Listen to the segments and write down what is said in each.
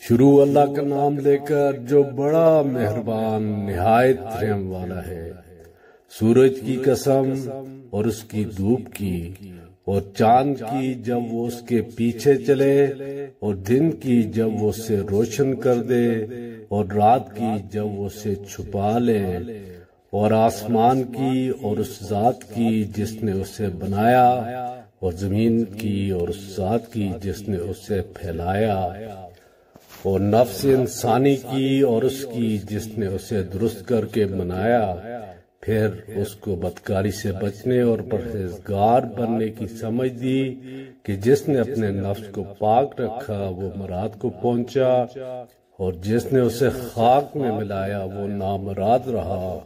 شروع اللہ کا نام لے کر جو بڑا مہربان نہایت رحم والا ہے۔ سورج کی قسم اور اس کی دھوپ کی اور چاند کی جب وہ اس کے پیچھے چلے، اور دن کی جب وہ اسے روشن کر دے، اور رات کی جب وہ اسے چھپا لے، اور آسمان کی اور اس ذات کی جس نے اسے بنایا، اور زمین کی اور اس ذات کی جس نے اسے پھیلایا، اور نفس انسانی کی اور اس کی جس نے اسے درست کر کے بنایا، پھر اس کو بدکاری سے بچنے اور پرہیزگار بننے کی سمجھ دی کہ جس نے اپنے نفس کو پاک رکھا وہ مراد کو پہنچا، اور جس نے اسے خاک میں ملایا وہ نامراد رہا۔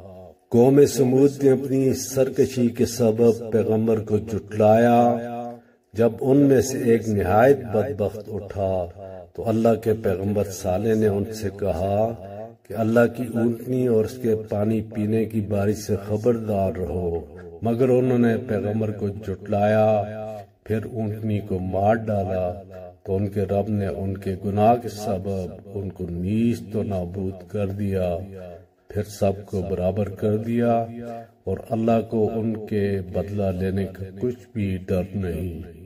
قوم سمود نے اپنی سرکشی کے سبب پیغمبر کو جھٹلایا۔ جب ان میں سے ایک نہایت بدبخت اٹھا تو اللہ کے پیغمبر صالح نے ان سے کہا کہ اللہ کی اونٹنی اور اس کے پانی پینے کی باری سے خبردار رہو، مگر انہوں نے پیغمبر کو جھٹلایا، پھر اونٹنی کو مار ڈالا، تو ان کے رب نے ان کے گناہ کے سبب ان کو نیست و نابود کر دیا، پھر سب کو برابر کر دیا، اور اللہ کو ان کے بدلہ لینے کا کچھ بھی ڈر نہیں۔